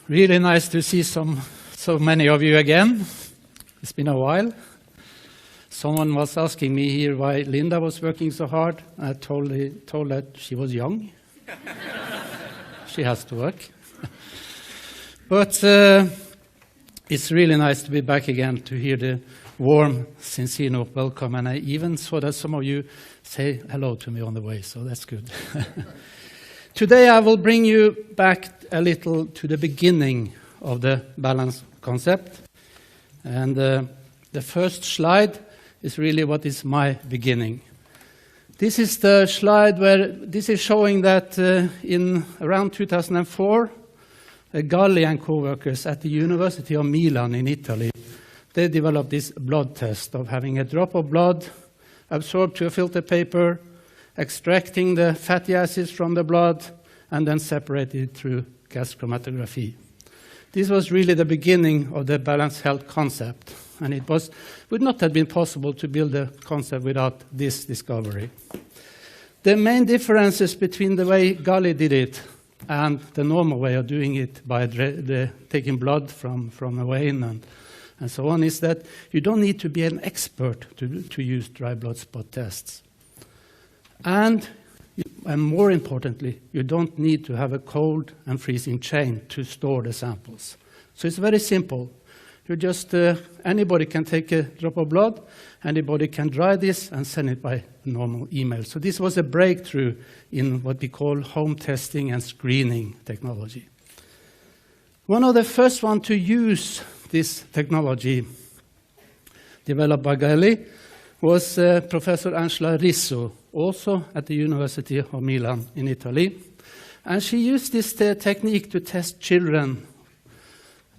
Really nice to see so many of you again. It's been a while. Someone was asking me here why Linda was working so hard. I told that she was young. She has to work. But it's really nice to be back again, to hear the warm, sincere welcome. And I even saw that some of you say hello to me on the way, so that's good. Today I will bring you back a little to the beginning of the balance concept. And the first slide is really what is my beginning. This is the slide where this is showing that in around 2004, Galli and co-workers at the University of Milan in Italy, they developed this blood test of having a drop of blood absorbed to a filter paper, extracting the fatty acids from the blood, and then separated it through gas chromatography. This was really the beginning of the balanced health concept, and it would not have been possible to build a concept without this discovery. The main differences between the way Galli did it and the normal way of doing it by taking blood from a vein and so on is that you don't need to be an expert to use dry blood spot tests. And more importantly, you don't need to have a cold and freezing chain to store the samples. So it's very simple. You just, anybody can take a drop of blood, anybody can dry this and send it by normal email. So this was a breakthrough in what we call home testing and screening technology. One of the first ones to use this technology developed by Galli was Professor Angela Risso, also at the University of Milan in Italy. And she used this technique to test children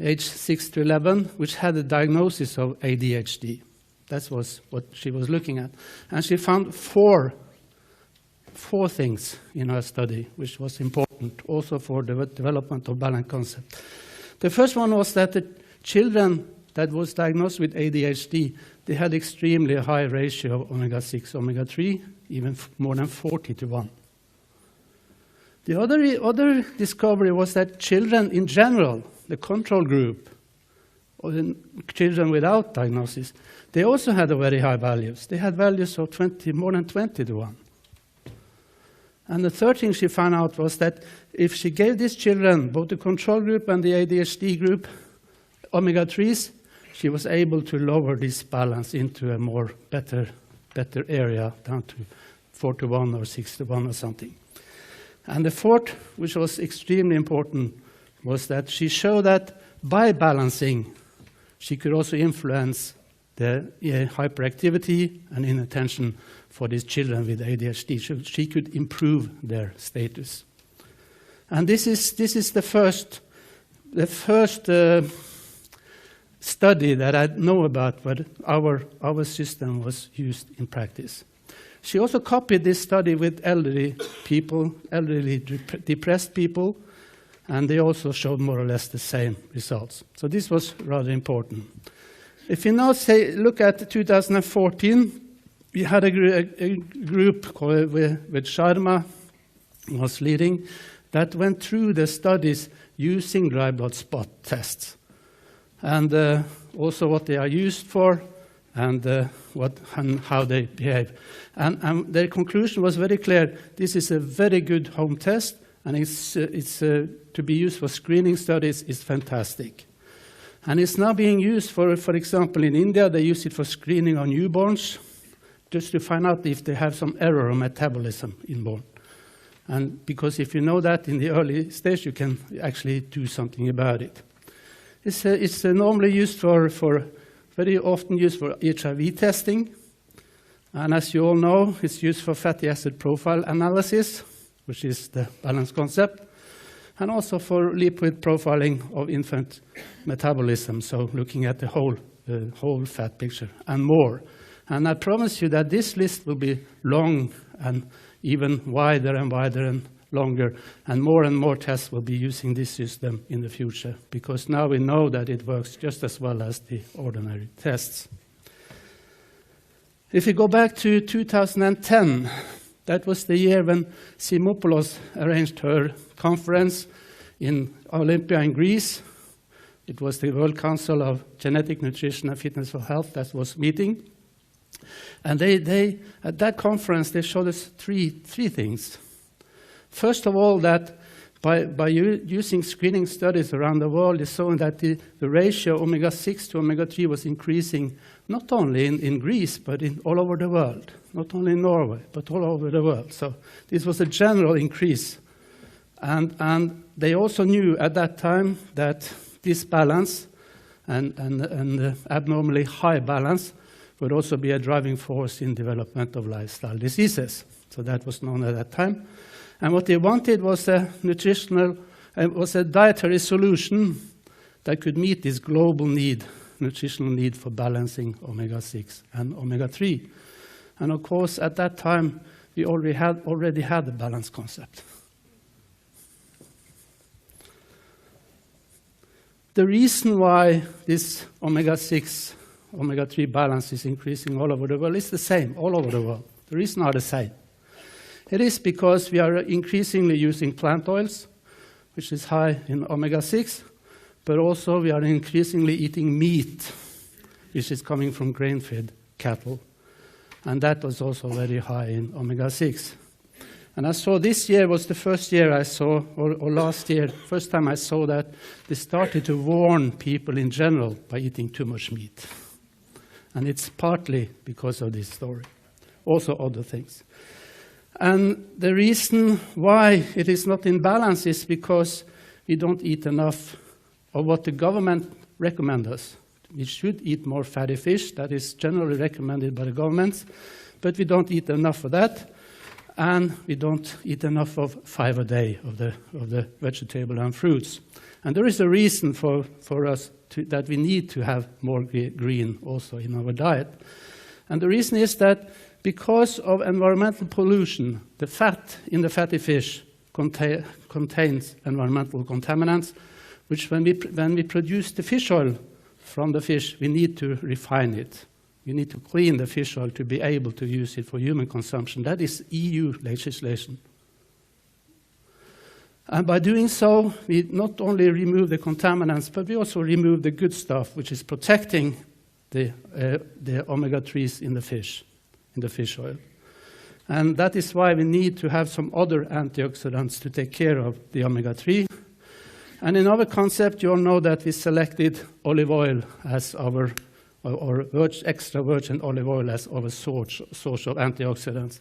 aged 6 to 11, which had a diagnosis of ADHD. That was what she was looking at. And she found four things in her study, which was important also for the development of balance concept. The first one was that the children that was diagnosed with ADHD, they had extremely high ratio of Omega-6, Omega-3, even more than 40 to 1. The other discovery was that children in general, the control group, or the children without diagnosis, they also had very high values. They had values of more than 20 to 1. And the third thing she found out was that if she gave these children, both the control group and the ADHD group, Omega-3s, she was able to lower this balance into a more better area, down to 4 to 1 or 6 to 1 or something. And the fourth, which was extremely important, was that she showed that by balancing, she could also influence the hyperactivity and inattention for these children with ADHD. So she could improve their status. And this is the first study that I know about where our system was used in practice. She also copied this study with elderly depressed people, and they also showed more or less the same results. So this was rather important. If you now look at 2014, we had a group called, with Sharma was leading, that went through the studies using dry blood spot tests, and also what they are used for, and how they behave. And their conclusion was very clear. This is a very good home test, and it's to be used for screening studies is fantastic. And it's now being used for example, in India, they use it for screening on newborns, just to find out if they have some error of metabolism inborn. And because if you know that in the early stage, you can actually do something about it. It's normally used very often used for HIV testing. And as you all know, it's used for fatty acid profile analysis, which is the balance concept, and also for lipid profiling of infant metabolism, so looking at the whole fat picture, and more. And I promise you that this list will be long and even wider and longer, and more tests will be using this system in the future, because now we know that it works just as well as the ordinary tests. If you go back to 2010, that was the year when Simopoulos arranged her conference in Olympia in Greece. It was the World Council of Genetic Nutrition and Fitness for Health that was meeting. And they at that conference, they showed us three things. First of all, that by using screening studies around the world, they saw that the ratio omega-6 to omega-3 was increasing not only in Greece, but all over the world. Not only in Norway, but all over the world. So this was a general increase. And they also knew at that time that this balance and abnormally high balance would also be a driving force in development of lifestyle diseases. So that was known at that time. And what they wanted was a dietary solution that could meet this global need, nutritional need for balancing omega-6 and omega-3. And of course, at that time, we already had the balance concept. The reason why this omega-6, omega-3 balance is increasing all over the world is the same, all over the world. The reasons are the same. It is because we are increasingly using plant oils, which is high in omega-6, but also we are increasingly eating meat, which is coming from grain-fed cattle. And that was also very high in omega-6. And I saw this year was the first year I saw, or last year, first time I saw that they started to warn people in general by eating too much meat. And it's partly because of this story, also other things. And the reason why it is not in balance is because we don't eat enough of what the government recommends us. We should eat more fatty fish. That is generally recommended by the governments. But we don't eat enough of that. And we don't eat enough of 5 a day of the vegetable and fruits. And there is a reason for us that we need to have more green also in our diet. And the reason is that because of environmental pollution, the fat in the fatty fish contains environmental contaminants, which when we produce the fish oil from the fish, we need to refine it. We need to clean the fish oil to be able to use it for human consumption. That is EU legislation. And by doing so, we not only remove the contaminants, but we also remove the good stuff, which is protecting the omega-3s in the fish oil. And that is why we need to have some other antioxidants to take care of the omega-3. And in our concept, you all know that we selected olive oil as our, or extra virgin olive oil as our source of antioxidants.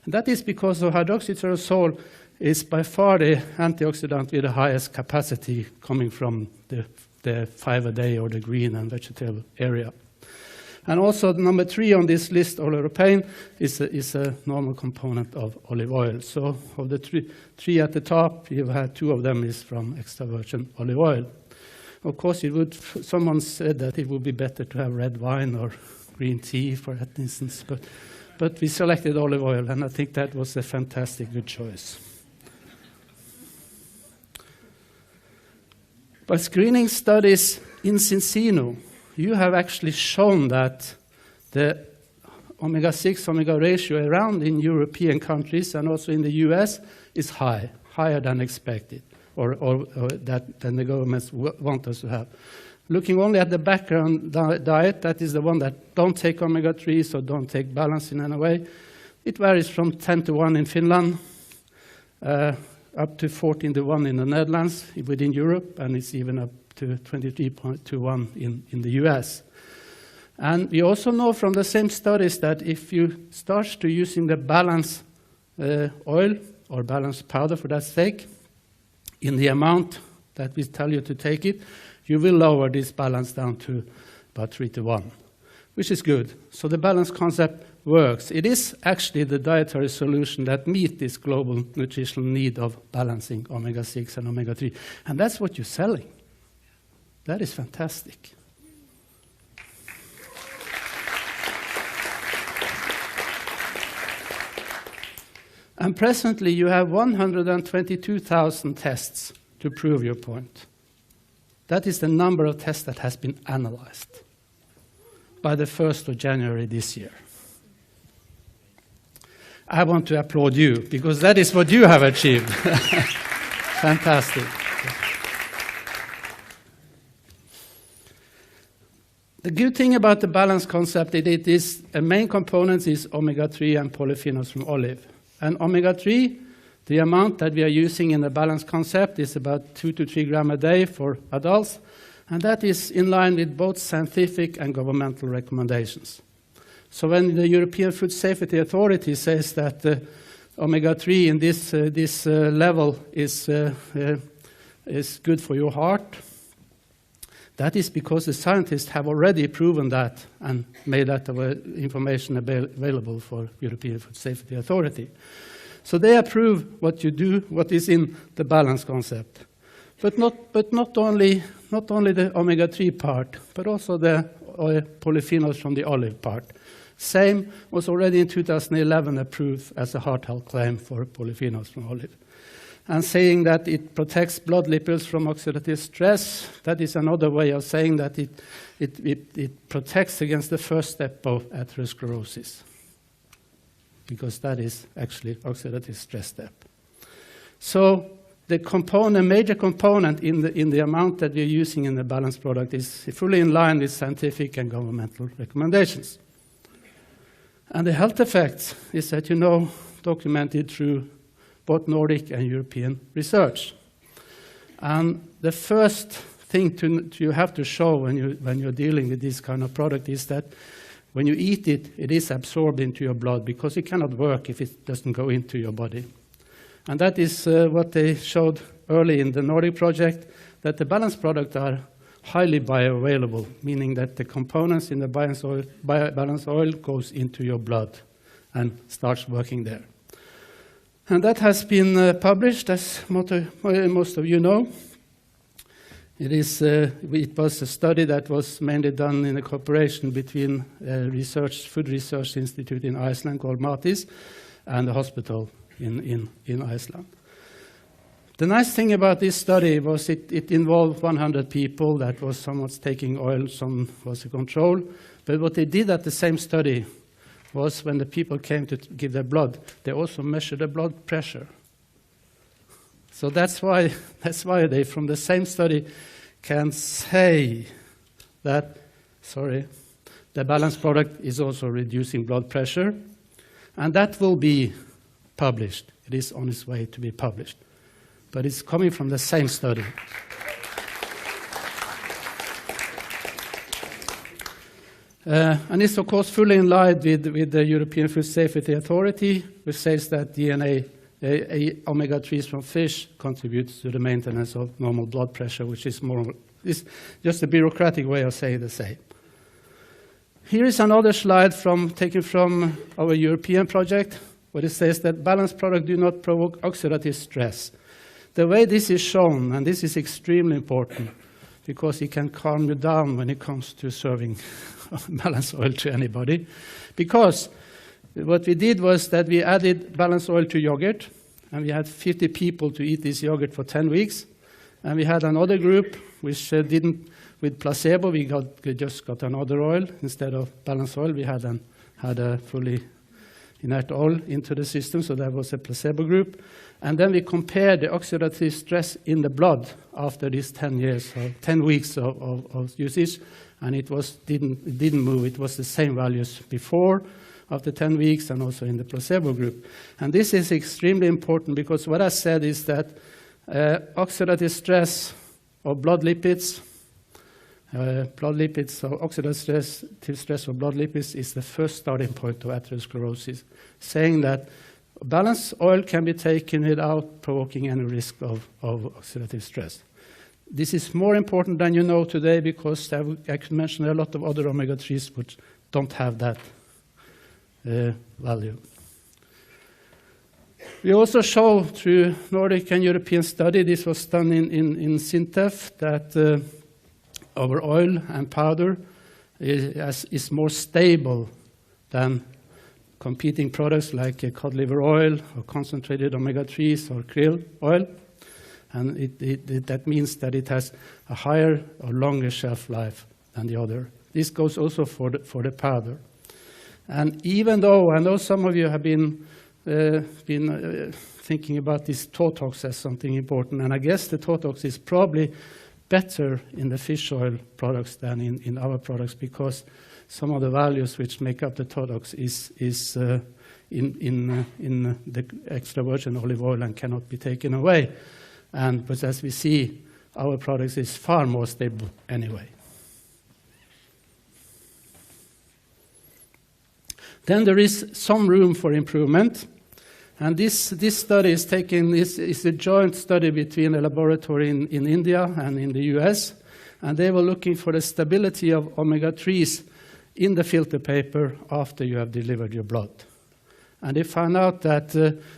And that is because of hydroxytyrosol is by far the antioxidant with the highest capacity coming from the 5 a day or the green and vegetable area. And also number 3 on this list, oleuropein, is a normal component of olive oil. So of the three at the top, you've had 2 of them is from extra virgin olive oil. Of course, someone said that it would be better to have red wine or green tea, for instance, but we selected olive oil, and I think that was a fantastic good choice. By screening studies in Cincino, you have actually shown that the omega-6 omega ratio around in European countries and also in the US is higher than expected, or than the governments want us to have. Looking only at the background diet, that is the one that don't take omega-3s or don't take balance in any way, it varies from 10 to 1 in Finland, up to 14 to 1 in the Netherlands within Europe, and it's even up to 23 to 1 in the US. And we also know from the same studies that if you start to using the balance oil or balance powder for that sake, in the amount that we tell you to take it, you will lower this balance down to about 3 to 1, which is good. So the balance concept works. It is actually the dietary solution that meets this global nutritional need of balancing omega-6 and omega-3. And that's what you're selling. That is fantastic. And presently you have 122,000 tests to prove your point. That is the number of tests that has been analyzed by the 1st of January this year. I want to applaud you because that is what you have achieved. Fantastic. The good thing about the balance concept is it is a main component is omega-3 and polyphenols from olive. And omega-3, the amount that we are using in the balance concept is about 2 to 3 grams a day for adults, and that is in line with both scientific and governmental recommendations. So when the European Food Safety Authority says that omega-3 in this level is good for your heart, that is because the scientists have already proven that and made that information available for European Food Safety Authority. So they approve what you do, what is in the balance concept. But not only the omega-3 part, but also the polyphenols from the olive part. Same was already in 2011 approved as a heart health claim for polyphenols from olive. And saying that it protects blood lipids from oxidative stress, that is another way of saying that it protects against the first step of atherosclerosis, because that is actually oxidative stress step. So the major component in the amount that we're using in the balanced product is fully in line with scientific and governmental recommendations. And the health effects is that documented through both Nordic and European research. And the first thing you have to show when you're dealing with this kind of product is that when you eat it, it is absorbed into your blood, because it cannot work if it doesn't go into your body. And that is what they showed early in the Nordic project, that the balanced products are highly bioavailable, meaning that the components in the balanced oil goes into your blood and starts working there. And that has been published, as most of you know. It was a study that was mainly done in a cooperation between Food Research Institute in Iceland called MATIS and the hospital in Iceland. The nice thing about this study was it involved 100 people. That was some was taking oil, some was a control. But what they did at the same study was when the people came to give their blood, they also measured the blood pressure. So that's why they, from the same study, can say that, the balanced product is also reducing blood pressure, and that will be published. It is on its way to be published, but it's coming from the same study. And it's, of course, fully in line with the European Food Safety Authority, which says that omega-3s from fish contributes to the maintenance of normal blood pressure, which is just a bureaucratic way of saying the same. Here is another slide taken from our European project, where it says that balanced products do not provoke oxidative stress. The way this is shown, and this is extremely important, because it can calm you down when it comes to serving balanced oil to anybody. Because what we did was that we added balanced oil to yogurt, and we had 50 people to eat this yogurt for 10 weeks. And we had another group which didn't, with placebo, we just got another oil instead of balanced oil. We had a fully inert oil into the system, so that was a placebo group. And then we compared the oxidative stress in the blood after these 10 weeks of usage, and it didn't move. It was the same values before, after 10 weeks, and also in the placebo group. And this is extremely important, because what I said is that oxidative stress of blood lipids, so oxidative stress of blood lipids is the first starting point of atherosclerosis, saying that balanced oil can be taken without provoking any risk of oxidative stress. This is more important than you know today, because I can mention a lot of other omega-3s which don't have that value. We also show through Nordic and European study, this was done in Sintef, that our oil and powder is more stable than competing products like cod liver oil or concentrated omega-3s or krill oil. And that means that it has a higher or longer shelf life than the other. This goes also for the powder. And even though I know some of you have been thinking about this Totox as something important, and I guess the Totox is probably better in the fish oil products than in our products, because some of the values which make up the TODOX is in the extra virgin olive oil and cannot be taken away. But as we see, our products is far more stable anyway. Then there is some room for improvement. And this study is a joint study between a laboratory in India and in the US. And they were looking for the stability of omega-3s in the filter paper after you have delivered your blood. And they found out that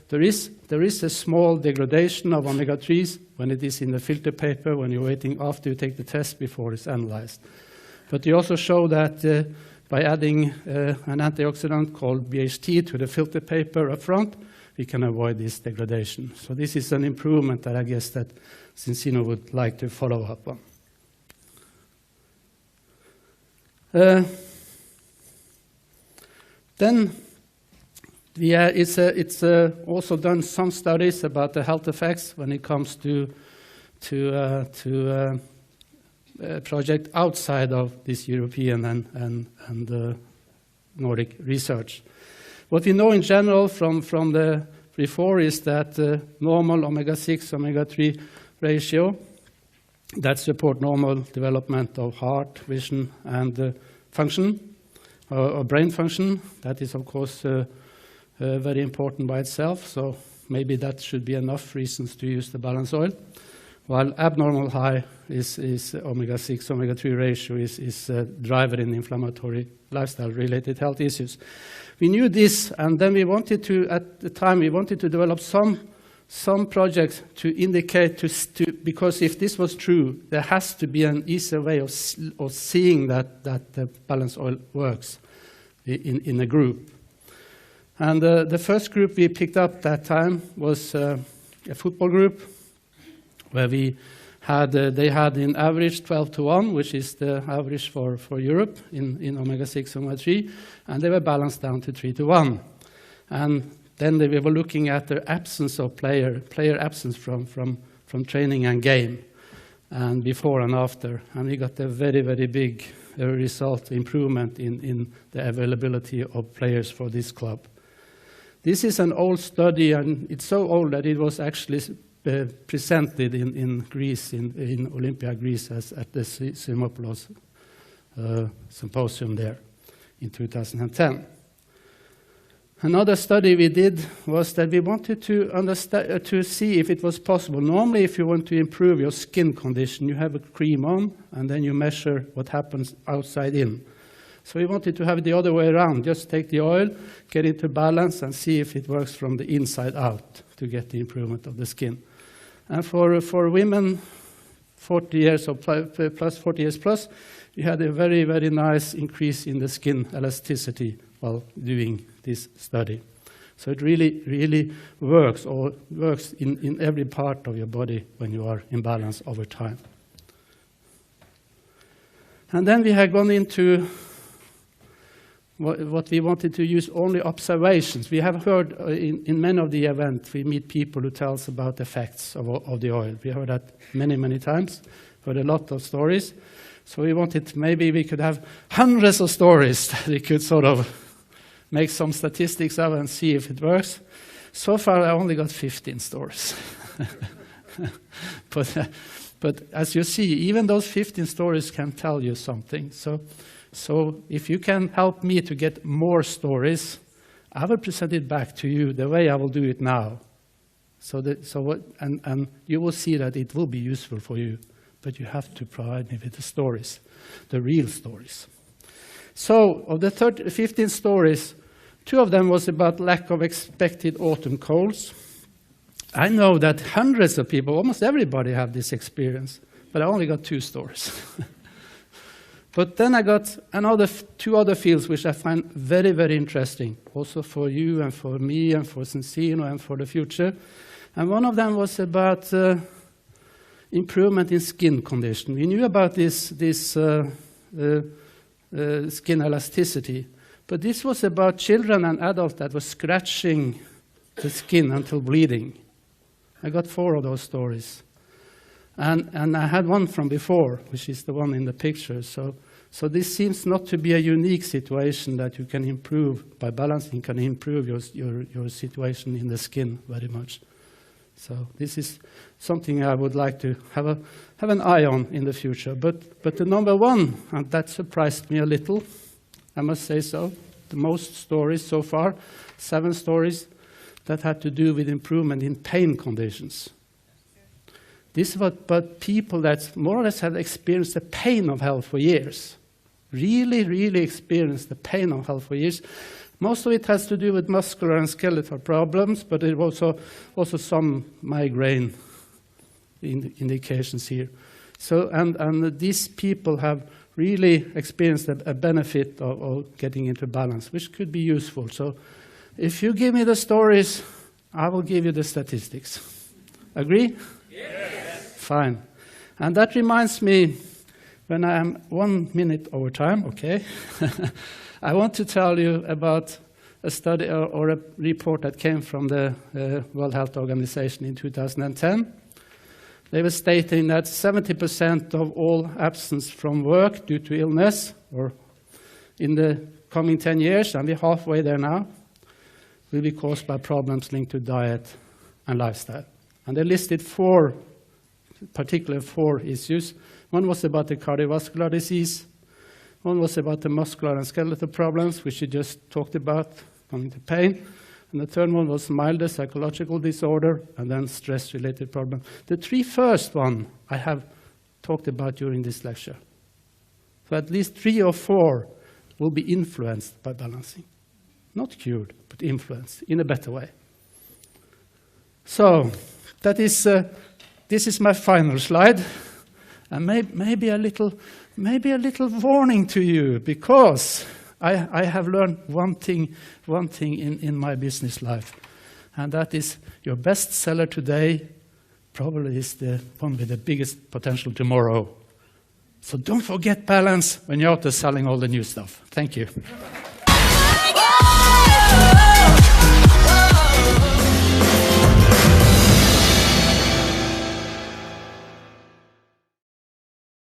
there is a small degradation of omega-3s when it is in the filter paper, when you're waiting after you take the test before it's analyzed. But they also show that by adding an antioxidant called BHT to the filter paper up front, we can avoid this degradation. So this is an improvement that I guess that Cincino would like to follow up on. Then it's also done some studies about the health effects when it comes to project outside of this European and Nordic research. What we know in general from the before is that normal omega-6, omega-3 ratio that support normal development of heart, vision, and function, or brain function. That is, of course, very important by itself, so maybe that should be enough reasons to use the balance oil. While abnormal high is omega-6, omega-3 ratio is a driver in inflammatory lifestyle-related health issues. We knew this, and then we wanted to, at the time, we wanted to develop some projects to indicate, because if this was true, there has to be an easier way of seeing that the balance oil works in a group. And the first group we picked up that time was a football group, where they had in average 12:1, which is the average for Europe in omega-6, omega-3, and they were balanced down to 3:1. And then they were looking at the absence of player absence from training and game, and before and after. And we got a very, very big result, improvement in the availability of players for this club. This is an old study, and it's so old that it was actually presented in Greece, in Olympia, Greece, at the Simopoulos symposium there in 2010. Another study we did was that we wanted to see if it was possible. Normally, if you want to improve your skin condition, you have a cream on, and then you measure what happens outside in. So we wanted to have it the other way around. Just take the oil, get it to balance, and see if it works from the inside out to get the improvement of the skin. And for women, 40 years or plus, 40 years plus, we had a very, very nice increase in the skin elasticity while doing this study. So it really, really works, or works in every part of your body when you are in balance over time. And then we had gone into what we wanted to use only observations. We have heard in many of the events, we meet people who tell us about the effects of the oil. We heard that many, many times, heard a lot of stories. So we wanted, maybe we could have hundreds of stories that we could sort of make some statistics of and see if it works. So far, I only got 15 stories. But as you see, even those 15 stories can tell you something. So if you can help me to get more stories, I will present it back to you the way I will do it now. And you will see that it will be useful for you, but you have to provide me with the stories, the real stories. So of the 15 stories, 2 of them was about lack of expected autumn colds. I know that hundreds of people, almost everybody, have this experience, but I only got 2 stories. But then I got 2 other fields which I find very, very interesting, also for you and for me and for Cincino and for the future. And one of them was about improvement in skin condition. We knew about this skin elasticity, but this was about children and adults that were scratching the skin until bleeding. I got 4 of those stories. And I had one from before, which is the one in the picture. So this seems not to be a unique situation that you can improve by balancing, can improve your situation in the skin very much. So this is something I would like to have an eye on in the future. But the number one, and that surprised me a little, I must say so, the most stories so far, 7 stories that had to do with improvement in pain conditions. This is but people that more or less have experienced the pain of health for years. Really, really experienced the pain of health for years. Most of it has to do with muscular and skeletal problems, but it also some migraine indications here. So, and these people have really experienced a benefit of getting into balance, which could be useful. So if you give me the stories, I will give you the statistics. Agree? Yes. Fine. And that reminds me, when I am 1 minute over time, okay, I want to tell you about a study or a report that came from the World Health Organization in 2010. They were stating that 70% of all absence from work due to illness, or in the coming 10 years, and we're halfway there now, will be caused by problems linked to diet and lifestyle. And they listed 4 issues. One was about the cardiovascular disease. One was about the muscular and skeletal problems, which you just talked about, coming to pain. And the third one was milder psychological disorder, and then stress-related problems. The 3 first one I have talked about during this lecture. So at least 3 or 4 will be influenced by balancing. Not cured, but influenced in a better way. So that is, this is my final slide. And maybe a little warning to you, because I have learned one thing in my business life, and that is your best seller today probably is the one with the biggest potential tomorrow. So don't forget balance when you're out there selling all the new stuff. Thank you.